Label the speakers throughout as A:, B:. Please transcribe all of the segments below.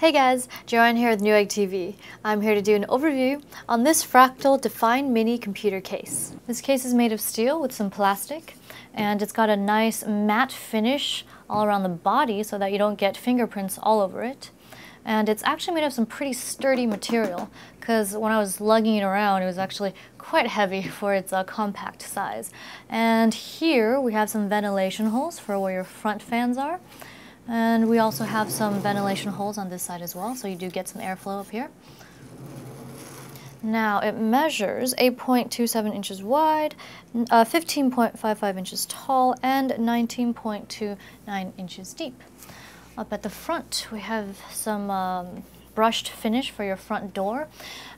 A: Hey guys, Joanne here with Newegg TV. I'm here to do an overview on this Fractal Define Mini computer case. This case is made of steel with some plastic, and it's got a nice matte finish all around the body so that you don't get fingerprints all over it. And it's actually made of some pretty sturdy material, because when I was lugging it around, it was actually quite heavy for its compact size. And here we have some ventilation holes for where your front fans are. And we also have some ventilation holes on this side as well, so you do get some airflow up here. Now, it measures 8.27 inches wide, 15.55 inches tall, and 19.29 inches deep. Up at the front, we have some brushed finish for your front door,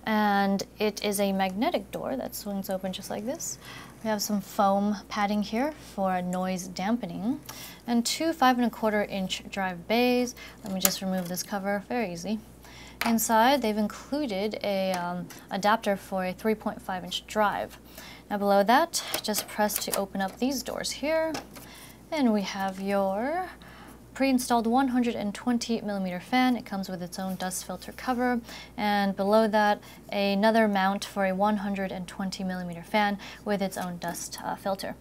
A: and it is a magnetic door that swings open just like this. We have some foam padding here for noise dampening, and two 5¼ inch drive bays. Let me just remove this cover, very easy. Inside, they've included a adapter for a 3.5 inch drive. Now below that, just press to open up these doors here, and we have your pre-installed 120mm fan. It comes with its own dust filter cover, and below that another mount for a 120mm fan with its own dust filter.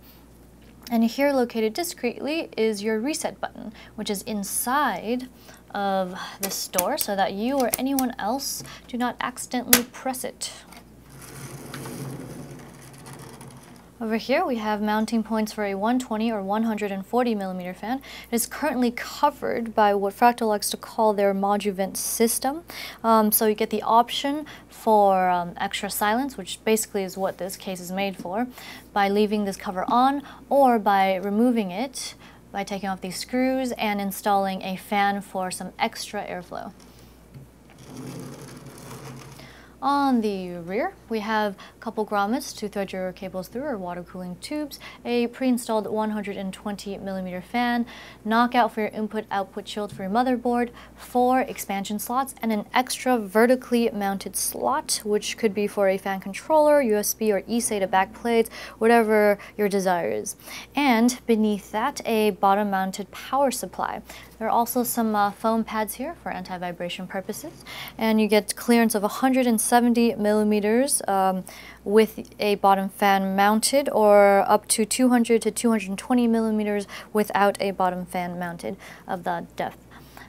A: And here, located discreetly, is your reset button, which is inside of this door so that you or anyone else do not accidentally press it. Over here we have mounting points for a 120 or 140mm fan. It is currently covered by what Fractal likes to call their ModuVent system. So you get the option for extra silence, which basically is what this case is made for, by leaving this cover on or by removing it by taking off these screws and installing a fan for some extra airflow. On the rear, we have a couple grommets to thread your cables through, or water cooling tubes, a pre-installed 120mm fan, knockout for your input-output shield for your motherboard, 4 expansion slots, and an extra vertically mounted slot, which could be for a fan controller, USB or eSATA backplates, whatever your desire is. And beneath that, a bottom-mounted power supply. There are also some foam pads here for anti-vibration purposes, and you get clearance of 170mm with a bottom fan mounted, or up to 200 to 220mm without a bottom fan mounted of the depth.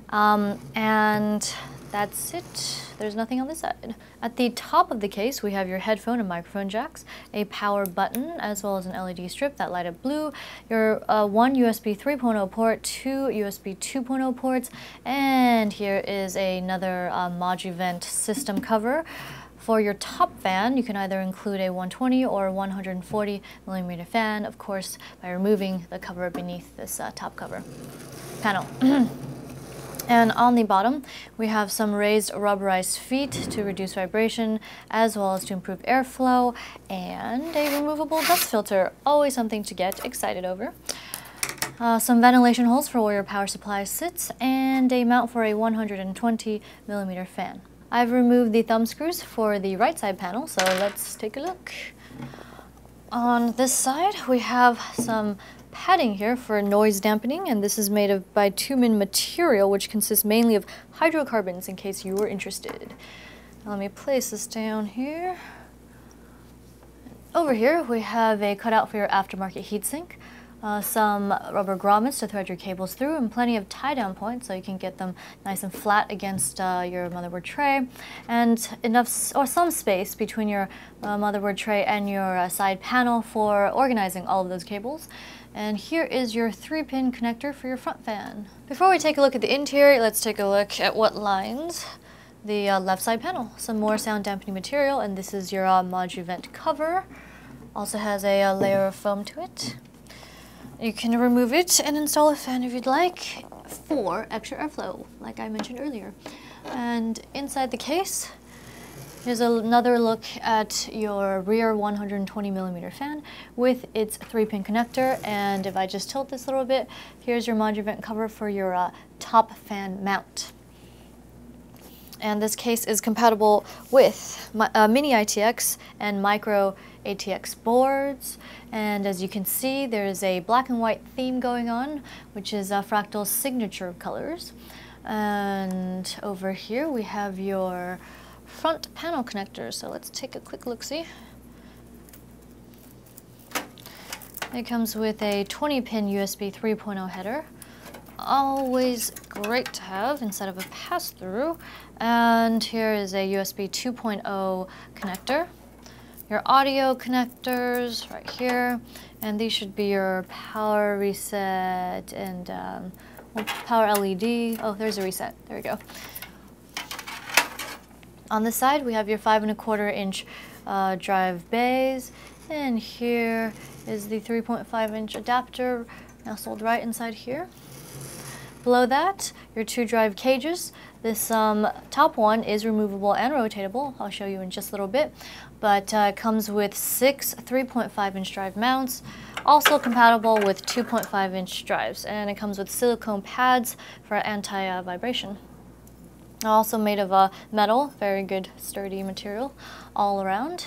A: And that's it. There's nothing on this side. At the top of the case, we have your headphone and microphone jacks, a power button, as well as an LED strip that light up blue, your one USB 3.0 port, two USB 2.0 ports, and here is another ModuVent system cover. For your top fan, you can either include a 120 or 140mm fan, of course, by removing the cover beneath this top cover panel. And on the bottom, we have some raised rubberized feet to reduce vibration, as well as to improve airflow, and a removable dust filter, always something to get excited over. Some ventilation holes for where your power supply sits, and a mount for a 120mm fan. I've removed the thumb screws for the right side panel, so let's take a look. On this side, we have some padding here for noise dampening, and this is made of bitumen material, which consists mainly of hydrocarbons, in case you were interested. Now let me place this down here. Over here we have a cutout for your aftermarket heatsink, some rubber grommets to thread your cables through, and plenty of tie-down points so you can get them nice and flat against your motherboard tray, and enough or some space between your motherboard tray and your side panel for organizing all of those cables. And here is your 3-pin connector for your front fan. Before we take a look at the interior, let's take a look at what lines the left side panel. Some more sound dampening material, and this is your ModuVent cover. Also has a layer of foam to it. You can remove it and install a fan if you'd like for extra airflow, like I mentioned earlier. And inside the case, here's another look at your rear 120mm fan with its 3-pin connector, and if I just tilt this a little bit, here's your ModuVent cover for your top fan mount. And this case is compatible with mini ITX and micro ATX boards, and as you can see, there is a black and white theme going on, which is Fractal's signature colors. And over here we have your front panel connector. So let's take a quick look-see. It comes with a 20-pin USB 3.0 header. Always great to have instead of a pass-through. And here is a USB 2.0 connector. Your audio connectors right here, and these should be your power reset and power LED. Oh, there's a reset. There we go. On the side, we have your 5¼ inch drive bays, and here is the 3.5-inch adapter nestled right inside here. Below that, your 2 drive cages. This top one is removable and rotatable. I'll show you in just a little bit. But it comes with 6 3.5-inch drive mounts, also compatible with 2.5-inch drives. And it comes with silicone pads for anti-vibration. Also made of metal, very good sturdy material all around.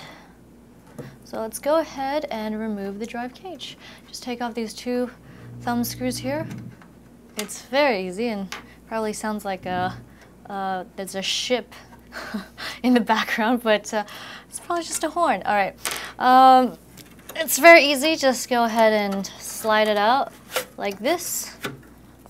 A: So let's go ahead and remove the drive cage. Just take off these 2 thumb screws here. It's very easy and probably sounds like there's a ship in the background, but it's probably just a horn. All right, it's very easy. Just go ahead and slide it out like this.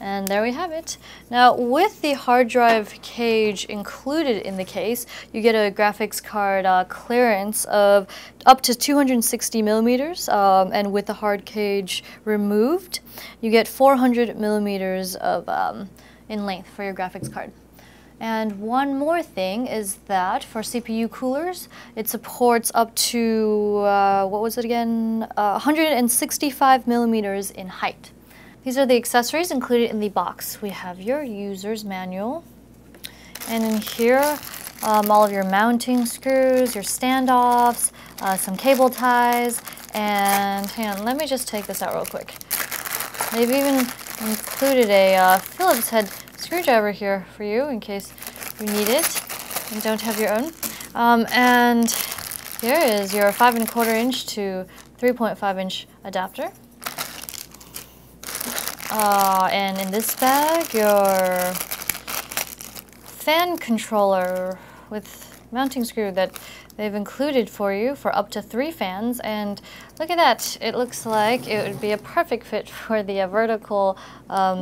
A: And there we have it. Now, with the hard drive cage included in the case, you get a graphics card clearance of up to 260 millimeters, and with the hard cage removed, you get 400 millimeters of in length for your graphics card. And one more thing is that for CPU coolers, it supports up to, what was it again? 165 millimeters in height. These are the accessories included in the box. We have your user's manual, and in here, all of your mounting screws, your standoffs, some cable ties, and hang on, let me just take this out real quick. They've even included a Phillips head screwdriver here for you in case you need it and don't have your own. And here is your 5¼ inch to 3.5-inch adapter. And in this bag, your fan controller with mounting screw that they've included for you for up to 3 fans. And look at that, it looks like it would be a perfect fit for the vertical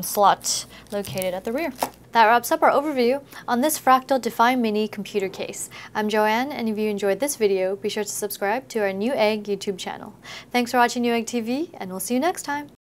A: slot located at the rear. That wraps up our overview on this Fractal Defy Mini computer case. I'm Joanne, and if you enjoyed this video, be sure to subscribe to our Newegg YouTube channel. Thanks for watching Newegg TV, and we'll see you next time.